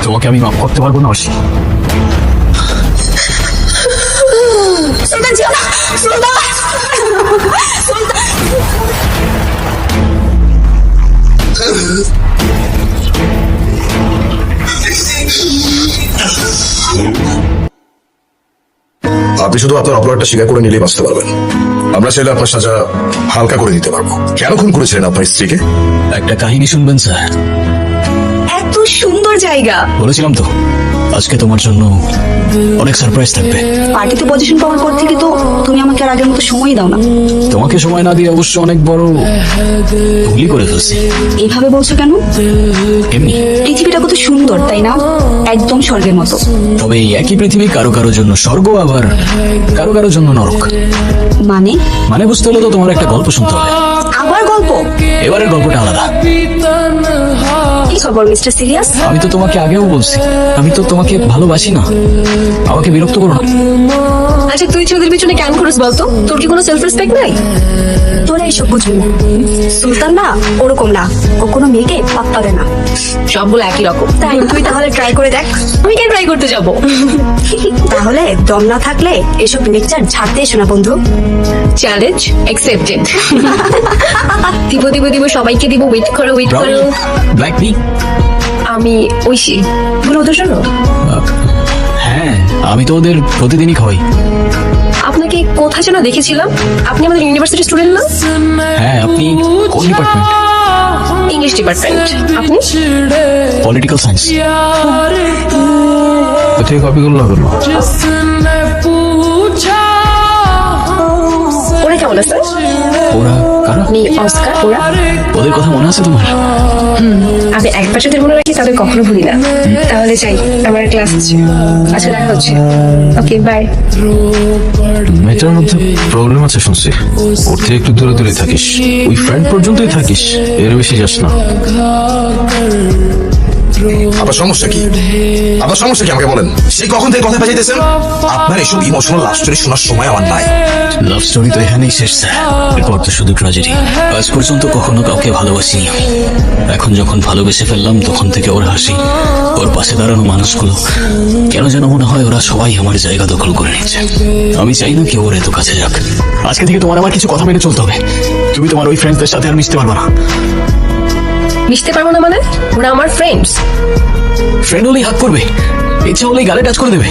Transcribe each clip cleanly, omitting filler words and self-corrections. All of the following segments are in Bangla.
তোমাকে আমি মাফ করতে পারবো না অর্ষি। সুলতান ছিল না, সুলতান, সুলতান। আপনি শুধু আপনার অপরাধটা স্বীকার করে নিলেই বাঁচতে পারবেন। আমরা চাইলে আপনার সাজা হালকা করে দিতে পারবো। কেন খুন করেছিলেন আপনার স্ত্রীকে? একটা কাহিনী শুনবেন স্যার? এত সুন্দর জায়গা। বলেছিলাম তো আজকে তোমার জন্য অনেক সারপ্রাইজ থাকবে। পার্টিতে পজিশন পাওয়ার পর থেকে তো তুমি আমাকে আর আগের মতো সময় দাও না। তোমাকে সময় না দিয়ে অবশ্য অনেক বড় ভুলই করে ফেলছি। এইভাবে বলছো কেন? এমনি। পৃথিবীটা কত সুন্দর তাই না? একদম স্বর্গের মতো। তবে এই একই পৃথিবী কারো কারো জন্য স্বর্গ, আবার কারো কারো জন্য নরক। মানে? মানে বুঝতে হলে তো তোমার একটা গল্প শুনতে হবে। আবার গল্প? এবারের গল্পটা আলাদা। কি খবর মিস্টার সিরিয়াস? আমি তো তোমাকে আগেও বলছি, আমি তো তোমাকে ভালোবাসি না। আমাকে বিরক্ত করো না। আচ্ছা তুই চোখের পিছনে কেন করিস বলতো? তোর কি কোনো সেলফ রেসপেক্ট নাই? তোরা এসব বুঝবি না। সুলতান না ওরকম না, ও কোনো মেয়েকে পাত্তা দেয় না। সবগুলো একই রকম। তাই তুই তাহলে ট্রাই করে দেখ। আমি কেন ট্রাই করতে যাব? তাহলে দম না থাকলে এসব লেকচার ছাড়তে এসো না বন্ধু। Challenge accepted. দিব সবাইকে দিব। ওয়েট করো, ওয়েট করো। ব্ল্যাক টি। আমি ঐশী। বলো ওদের জন্য। হ্যাঁ, আমি তো ওদের প্রতিদিনই খাওয়াই। আপনাকে কোথায় যেন দেখেছিলাম? আপনি আমাদের ইউনিভার্সিটি স্টুডেন্ট না? হ্যাঁ, আপনি কোন ডিপার্টমেন্ট? English department. আপনি? Political science. কোথায় কপিগুলো লাগলো? ওরা কেমন আছে? ওরা কারা? আপনি অস্কার ওরা? ওদের কথা মনে আছে তোমার? আমি একবার যদি মনে রাখি তাদের কখনো ভুলি না। তাহলে যাই, আমার ক্লাস আছে। আচ্ছা দেখা হচ্ছে। Okay bye. মেয়েটার মধ্যে প্রবলেম আছে শুনছি। ওর থেকে একটু দূরে দূরে থাকিস। ওই ফ্রেন্ড পর্যন্তই থাকিস, এর বেশি যাস না। আপনার সমস্যা কি? আপনার সমস্যা কি আমাকে বলেন। সেই কখন থেকে কথা বাজাইতেছেন? আপনার এসব ইমোশনাল লাভ স্টোরি শোনার সময় আমার নাই। লাভ স্টোরি তো এখানেই শেষ স্যার। এরপর তো শুধু ট্র্যাজেডি। আজ পর্যন্ত কখনো কাউকে ভালোবাসিনি আমি। এখন যখন ভালোবেসে ফেললাম তখন থেকে ওর হাসি, ওর পাশে দাঁড়ানো মানুষগুলো, কেন যেন মনে হয় ওরা সবাই আমার জায়গা দখল করে নিচ্ছে। আমি চাই না কেউ ওর এত কাছে যাক। আজকে থেকে তোমার আমার কিছু কথা মেনে চলতে হবে। তুমি তোমার ওই ফ্রেন্ডসদের সাথে আর মিশতে পারবে না। মিশতে পারবো না মানে? ওরা আমার ফ্রেন্ডস। ফ্রেন্ড হলেই হাত করবে, ইচ্ছা হলেই গালে টাচ করে দেবে।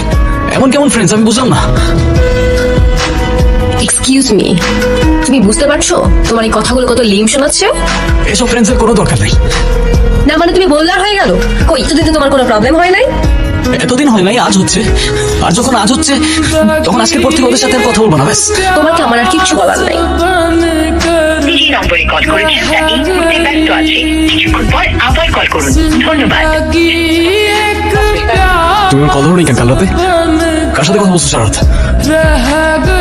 এমন কেমন ফ্রেন্ডস আমি বুঝলাম না। এক্সকিউজ মি, তুমি বুঝতে পারছো তোমার এই কথাগুলো কত লিম শোনাচ্ছে? এসব ফ্রেন্ডসের কোনো দরকার নাই। না মানে তুমি বললে আর হয়ে গেল? কই এতদিন তো তোমার কোনো প্রবলেম হয় নাই? এতদিন হয় নাই, আজ হচ্ছে। আর যখন আজ হচ্ছে তখন আজকের পর থেকে ওদের সাথে আর কথা বলবো না। ব্যাস। তোমাকে আমার আর কিচ্ছু বলার নাই। যে নম্বরে কল করেছেন তা এই মুহূর্তে ব্যস্ত আছে। কিছুক্ষণ পর আবার কল করুন। ধন্যবাদ। তুমি আমার কল ধরো নি কেন কাল রাতে? কার সাথে কথা বলছো সারা রাত?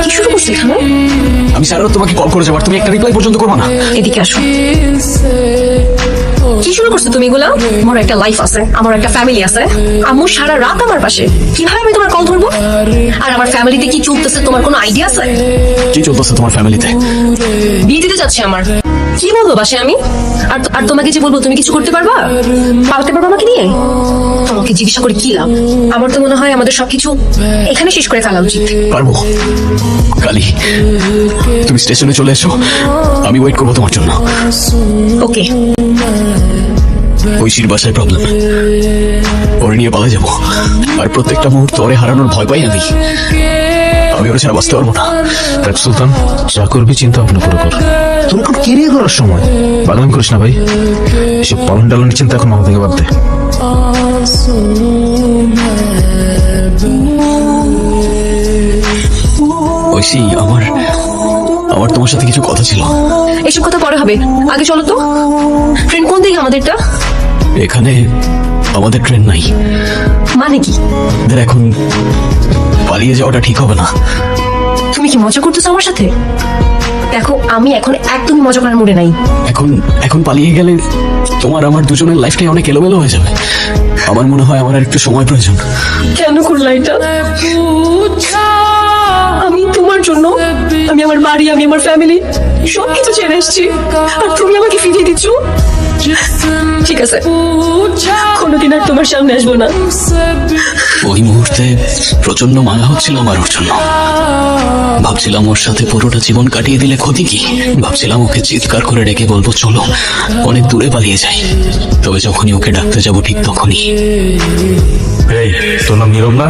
কি শুরু করছো এখানে? আমি সারা রাত তোমাকে কল করে যাবার, তুমি একটা রিপ্লাই পর্যন্ত করবা না। এদিকে আসো। কি শুরু করছো তুমি এগুলা? আমার একটা লাইফ আছে, আমার একটা ফ্যামিলি আছে। আম্মু সারা রাত আমার পাশে। কিভাবে আমি তোমার কল ধরবো? আর আমার ফ্যামিলিতে কি চলতেছে তোমার কোনো আইডিয়া আছে? কি চলতেছে তোমার ফ্যামিলিতে? বিয়ে দিতে যাচ্ছে আমার। কি বলবো বাসে আমি? আর তোমাকে যে বলবো তুমি কিছু করতে পারবা? পালতে পারবা আমাকে নিয়ে? তোমাকে জিজ্ঞাসা করে কি লাভ? আমার তো মনে হয় আমাদের সবকিছু এখানে শেষ করে ফেলা উচিত। পারবো। কালি তুমি স্টেশনে চলে এসো, আমি ওয়েট করবো তোমার জন্য। ওকে। ঐশীর বাসায় প্রবলেম, ওরে নিয়ে পালা যাবো। আর প্রত্যেকটা মুহূর্ত ওরে হারানোর ভয় পাই আমি। আমি ওরা ছাড়া বাঁচতে পারবো না। দেখ সুলতান, যা করবি চিন্তা ভাবনা করে কর। তোর এখন কেরিয়ার করার সময়। পাগলামি করিস না ভাই। এসব পালন টালনের চিন্তা এখন মাথা থেকে বাদ দে। ঐশী, আমার তোমার সাথে কিছু কথা ছিল। এসব কথা পরে হবে, আগে চলো তো। ট্রেন কোন দিকে আমাদেরটা? এখানে আমাদের ট্রেন নাই। মানে কি? এখন পালিয়ে যাওয়াটা ঠিক হবে না। তুমি কি মজা করতেছো আমার সাথে? দেখো আমি এখন একদমই মজা করার মুডে নাই। এখন পালিয়ে গেলে তোমার আমার দুজনের লাইফটাই অনেক এলোমেলো হয়ে যাবে। আমার মনে হয় আমার আর একটু সময় প্রয়োজন। কেন করলা এটা? আমি তোমার জন্য, আমি আমার বাড়ি, আমি আমার ফ্যামিলি সবকিছু ছেড়ে এসেছি, আর তুমি আমাকে ফিরিয়ে দিচ্ছ। ঠিক আছে কোনোদিন আর তোমার সামনে আসবো না। ওই মুহূর্তে প্রচন্ড মায়া হচ্ছিল আমার ওর জন্য। ভাবছিলাম ওর সাথে পুরোটা জীবন কাটিয়ে দিলে ক্ষতি কি। ভাবছিলাম ওকে চিৎকার করে ডেকে বলবো চলো অনেক দূরে পালিয়ে যাই। তবে যখনই ওকে ডাকতে যাব ঠিক তখনই এই তোর নাম নীরব না?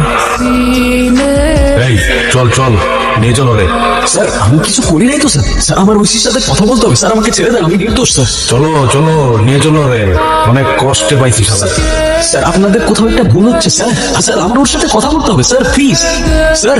এই চল চল নিয়ে চলো রে। স্যার আমি কিছু করি নাই তো স্যার। স্যার আমার ঐশীর সাথে কথা বলতে হবে স্যার, আমাকে ছেড়ে দেন, আমি নির্দোষ স্যার। চলো চলো নিয়ে চলো রে, অনেক কষ্টে পাইছি সাদা। স্যার আপনাদের কোথাও একটা ভুল হচ্ছে স্যার। স্যার আমার ওর সাথে কথা বলতে হবে স্যার, প্লিজ স্যার।